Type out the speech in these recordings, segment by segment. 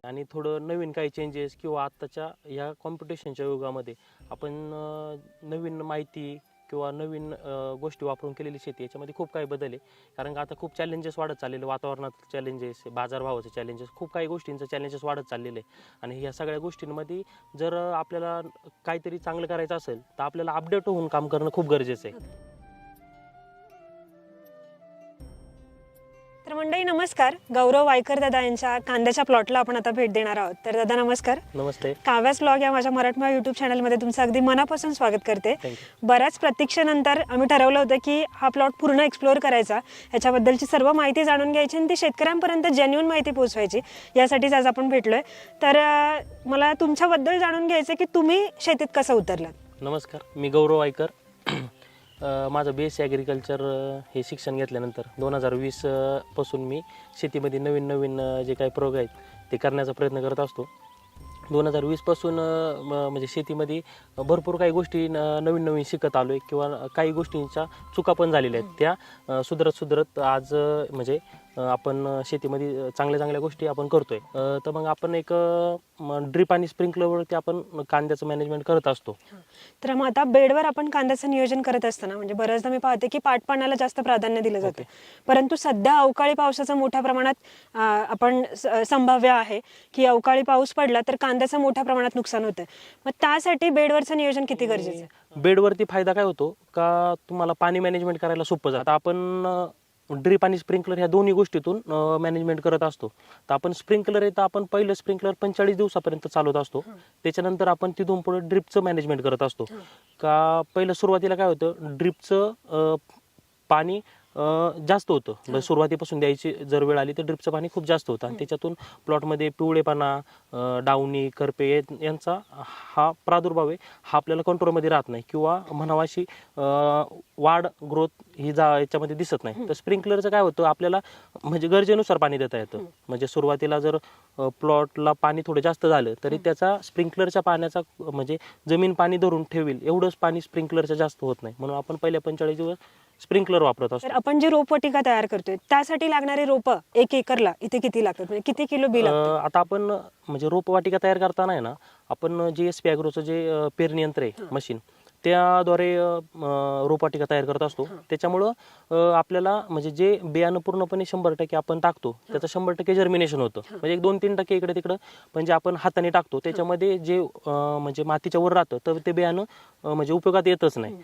आणि थोडं नवीन काही चेंजेस किंवा आत्ताच्या या कॉम्पिटिशनच्या युगामध्ये आपण नवीन माहिती किंवा नवीन गोष्टी वापरून केलेली शेती याच्यामध्ये खूप काही बदल आहे. कारण का आता खूप चॅलेंजेस वाढत चाललेले, वातावरणात चॅलेंजेस, बाजारभावाचे चॅलेंजेस, खूप काही गोष्टींचं चॅलेंजेस वाढत चाललेले आणि ह्या सगळ्या गोष्टींमध्ये जर आपल्याला काहीतरी चांगलं करायचं असेल तर आपल्याला अपडेट होऊन काम करणं खूप गरजेचं आहे. तर मंडळी नमस्कार. गौरव वायकर दादा यांच्या कांद्याच्या प्लॉटला आपण आता भेट देणार आहोत. तर दादा नमस्कार. नमस्ते. काव्यास ब्लॉग या माझ्या मराठमोळ्या यूट्यूब चॅनलमध्ये तुमचं अगदी मनापासून स्वागत करते. बऱ्याच प्रतीक्षेनंतर आम्ही ठरवलं होतं की हा प्लॉट पूर्ण एक्सप्लोअर करायचा, याच्याबद्दलची सर्व माहिती जाणून घ्यायची आणि ती शेतकऱ्यांपर्यंत जेन्युइन माहिती पोहोचवायची, यासाठीच आज आपण भेटलोय. तर मला तुमच्याबद्दल जाणून घ्यायचं की तुम्ही शेतीत कसं उतरलात. नमस्कार, मी गौरव वायकर. माझं BSc ॲग्रिकल्चर हे शिक्षण घेतल्यानंतर 2020 पासून मी शेतीमध्ये नवीन नवीन जे काही प्रयोग आहेत ते करण्याचा प्रयत्न करत असतो. 2020 पासून म्हणजे शेतीमध्ये भरपूर काही गोष्टी नवीन नवीन शिकत आलो आहे किंवा काही गोष्टींच्या चुका पण झालेल्या आहेत, त्या सुधरत आज म्हणजे आपण शेतीमध्ये चांगल्या चांगल्या गोष्टी आपण करतोय. तर मग आपण एक ड्रीप आणि स्प्रिंकलरवरती आपण कांद्याचं मॅनेजमेंट करत असतो. तर मग आता बेडवर आपण कांद्याचं नियोजन करत असताना म्हणजे बऱ्याचदा मी पाहते की पाटपाण्याला जास्त प्राधान्य दिलं जातं, परंतु सध्या अवकाळी पावसाचं मोठ्या प्रमाणात आपण संभाव्य आहे की अवकाळी पाऊस पडला तर कांद्याचं मोठ्या प्रमाणात नुकसान होतं. मग त्यासाठी बेडवरचं नियोजन किती गरजेचं आहे. बेडवरती फायदा काय होतो का तुम्हाला पाणी मॅनेजमेंट करायला सोपं जातं. आपण ड्रीप आणि स्प्रिंकलर ह्या दोन्ही गोष्टीतून मॅनेजमेंट करत असतो. तर आपण स्प्रिंकलर आहे तर आपण पहिलं स्प्रिंकलर 45 दिवसापर्यंत चालवत असतो. त्याच्यानंतर आपण तिथून पुढे ड्रिपचं मॅनेजमेंट करत असतो. का पहिलं सुरुवातीला काय होतं, ड्रिपचं पाणी जास्त होतं. सुरुवातीपासून द्यायची जर वेळ आली तर ड्रिपचं पाणी खूप जास्त होतं आणि त्याच्यातून प्लॉटमध्ये पिवळेपणा, डावणी, करपे यांचा हा प्रादुर्भाव आहे, हा आपल्याला कंट्रोलमध्ये राहत नाही किंवा म्हणावा अशी वाढ ग्रोथ ही याच्यामध्ये दिसत नाही. तर स्प्रिंकलरचं काय होतं, आपल्याला म्हणजे गरजेनुसार पाणी देता येतं. म्हणजे सुरुवातीला जर प्लॉटला पाणी थोडं जास्त झालं तरी त्याचा स्प्रिंकलरच्या पाण्याचा म्हणजे जमीन पाणी धरून ठेवेल एवढंच पाणी स्प्रिंकलरचं जास्त होत नाही. म्हणून आपण पहिल्या 45 दिवस स्प्रिंकलर वापरत असतो. तर आपण जी रोपवाटिका तयार करतोय त्यासाठी लागणारे रोप 1 एकरला इथे किती लागतात, म्हणजे किती किलो बी लागतं. आता आपण म्हणजे रोपवाटिका तयार करताना आहे ना, आपण GSP ॲग्रोचं जे पेरणी यंत्र आहे मशीन, त्याद्वारे रोपवाटिका तयार करत असतो. त्याच्यामुळं आपल्याला म्हणजे जे बियाणं पूर्णपणे 100% आपण टाकतो त्याचं 100% जर्मिनेशन होतं. म्हणजे 1-2-3% इकडे तिकडं म्हणजे आपण हाताने टाकतो त्याच्यामध्ये जे म्हणजे मातीच्या वर राहतं तर ते बियाणं म्हणजे उपयोगात येतच नाही.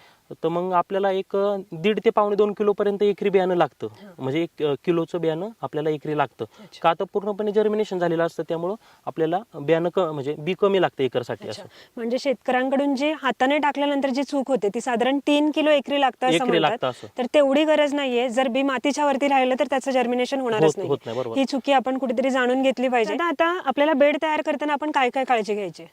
तर मग आपल्याला एक 1.5 ते 2.25 किलोपर्यंत एकरी बियाणं लागतं. म्हणजे 1 किलोचं बियाणं आपल्याला एकरी लागतं. का तर पूर्णपणे जर्मिनेशन झालेलं असतं, त्यामुळं आपल्याला बियाणं म्हणजे बी कमी लागतं एकरसाठी. असं म्हणजे शेतकऱ्यांकडून जी हाताने टाकल्यानंतर जी चूक होते ती साधारण 3 किलो एकरी लागतं असं म्हणतात. तर तेवढी गरज नाहीये. जर बी मातीच्या वरती राहिलं तर त्याचं जर्मिनेशन होणारच नाही. ही चुकी आपण कुठेतरी जाणून घेतली पाहिजे. आता आपल्याला बेड तयार करताना आपण काय काय काळजी घ्यायची.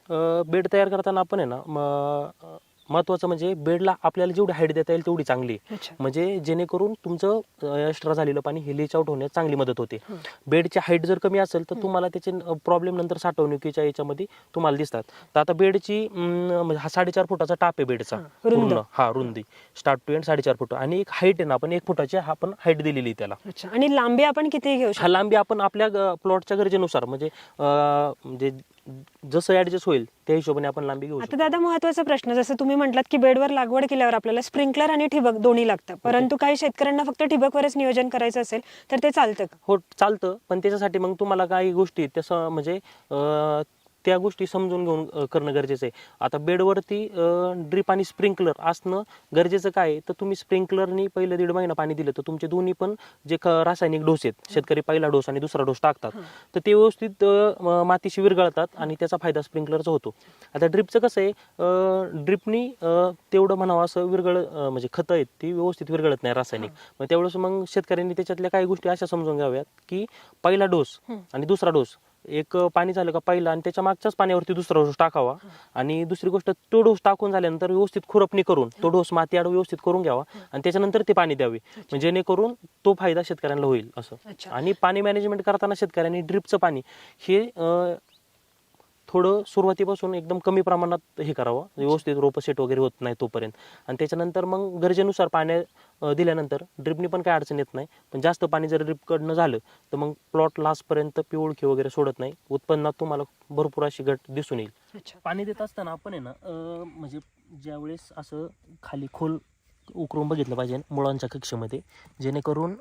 बेड तयार करताना आपण आहे ना, महत्वाचं म्हणजे बेडला आपल्याला जेवढी हाईट देता येईल तेवढी चांगली, म्हणजे जेणेकरून तुमचं एक्स्ट्रा झालेलं पाणी हे लीच आउट होण्यास चांगली मदत होते. बेडची हाईट जर कमी असेल तर तुम्हाला त्याचे प्रॉब्लेम नंतर साठवणुकीच्या याच्यामध्ये तुम्हाला दिसतात. तर आता बेडची हा 4.5 फुटाचा टाप आहे बेडचा पूर्ण, हा रुंदी स्टार्ट टू एंड 4.5 फूट आणि एक हाईट आहे ना, आपण 1 फुटाची आपण हाईट दिलेली त्याला. आणि लांबी आपण किती घेऊ शकतो. हा लांबी आपण आपल्या प्लॉटच्या गरजेनुसार म्हणजे जसं ऍडजस्ट होईल त्या हिशोबाने आपण लांबी घेऊ शकतो. आता दादा महत्वाचा प्रश्न, जसं तुम्ही म्हटलात की बेडवर लागवड केल्यावर आपल्याला स्प्रिंकलर आणि ठिबक दोन्ही लागतं, परंतु काही शेतकऱ्यांना फक्त ठिबकवरच नियोजन करायचं असेल तर ते चालतं का. हो चालतं, पण त्याच्यासाठी मग तुम्हाला काही गोष्टी तसं म्हणजे त्या गोष्टी समजून घेऊन करणं गरजेचं आहे. आता बेडवरती ड्रीप आणि स्प्रिंकलर असणं गरजेचं काय आहे, तर तुम्ही स्प्रिंकलरनी पहिलं 1.5 महिना पाणी दिलं तर तुमचे दोन्ही पण जे रासायनिक डोस आहेत, शेतकरी पहिला डोस आणि दुसरा डोस टाकतात तर ते व्यवस्थित मातीशी विरघळतात आणि त्याचा फायदा स्प्रिंकलरचा होतो. आता ड्रिपचं कसं आहे, ड्रिपनी तेवढं म्हणावं असं म्हणजे खतं आहेत ती व्यवस्थित विरघळत नाही रासायनिक. मग त्यावेळेस मग शेतकऱ्यांनी त्याच्यातल्या काही गोष्टी अशा समजून घ्याव्यात की पहिला डोस आणि दुसरा डोस, एक पाणी झालं का पहिला आणि त्याच्या मागच्याच पाण्यावरती दुसरा डोस टाकावा. आणि दुसरी गोष्ट, तो डोस टाकून झाल्यानंतर व्यवस्थित खुरपणी करून तो डोस माती आड व्यवस्थित करून घ्यावा आणि त्याच्यानंतर ते पाणी द्यावे, म्हणजे जेणेकरून तो फायदा शेतकऱ्यांना होईल असं. आणि पाणी मॅनेजमेंट करताना शेतकऱ्यांनी ड्रिपचं पाणी हे थोडं सुरुवातीपासून एकदम कमी प्रमाणात हे करावं, व्यवस्थित रोपं सेट वगैरे होत नाही तोपर्यंत. आणि त्याच्यानंतर मग गरजेनुसार पाणी दिल्यानंतर ड्रिपनी पण काही अडचण येत नाही. पण जास्त पाणी जर ड्रिपकडनं झालं तर मग प्लॉट लास्टपर्यंत पिवळखी वगैरे सोडत नाही, उत्पन्नात तुम्हाला भरपूर अशी घट दिसून येईल. अच्छा. पाणी देत असताना आपण आहे ना म्हणजे ज्यावेळेस असं खाली खोल उकरून बघितलं पाहिजे मुळांच्या कक्षेमध्ये, जेणेकरून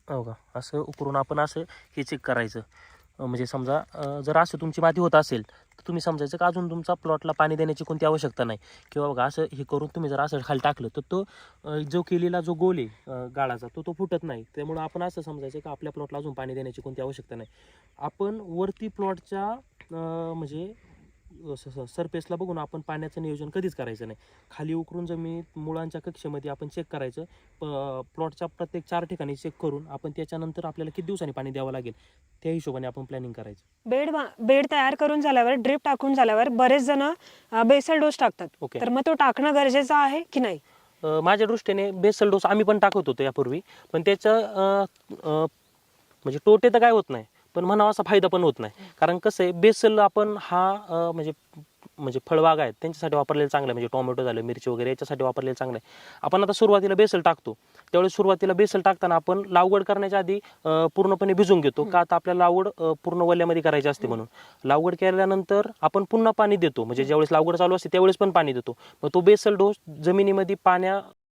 हो का असं उकरून आपण असं हे चेक करायचं. म्हणजे समजा जर असं तुमची माती होत असेल तर तुम्ही समजायचं का अजून तुमचा प्लॉटला पाणी देण्याची कोणती आवश्यकता नाही, किंवा बघा असं हे करून तुम्ही जर असं खाली टाकलं तर तो जो केलेला जो गोल आहे गाळाचा तो फुटत नाही. त्यामुळं आपण असं समजायचं का आपल्या प्लॉटला अजून पाणी देण्याची कोणती आवश्यकता नाही. आपण वरती प्लॉटच्या म्हणजे सरफेसला बघून आपण पाण्याचं नियोजन कधीच करायचं नाही. खाली उकरून जमिनीत मुळांच्या कक्षेमध्ये आपण चेक करायचं, प्लॉटच्या प्रत्येक 4 ठिकाणी चेक करून आपण त्याच्यानंतर आपल्याला किती दिवसांनी पाणी द्यावं लागेल त्या हिशोबाने आपण प्लॅनिंग करायचं. बेड तयार करून झाल्यावर, ड्रिप टाकून झाल्यावर बरेच जण बेसल डोस टाकतात. ओके. तर मग तो टाकणं गरजेचं आहे की नाही? माझ्या दृष्टीने बेसल डोस आम्ही पण टाकत होतो यापूर्वी, पण त्याचं म्हणजे तोटे तर काय होत नाही, पण म्हणावा असा फायदा पण होत नाही. कारण कसं आहे, बेसल आपण हा म्हणजे फळबाग आहेत त्यांच्यासाठी वापरलेलं चांगलं आहे. म्हणजे टोमॅटो झालं, मिरची वगैरे याच्यासाठी वापरलेलं चांगलं आहे. आपण आता सुरुवातीला बेसल टाकतो, त्यावेळेस सुरुवातीला बेसल टाकताना आपण लागवड करण्याच्या आधी पूर्णपणे भिजून घेतो, का आता आपल्याला लागवड पूर्ण वल्यामध्ये करायची असते म्हणून. लागवड केल्यानंतर आपण पुन्हा पाणी देतो, म्हणजे ज्यावेळेस लागवड चालू असते त्यावेळेस पण पाणी देतो. मग तो बेसल डोस जमिनीमध्ये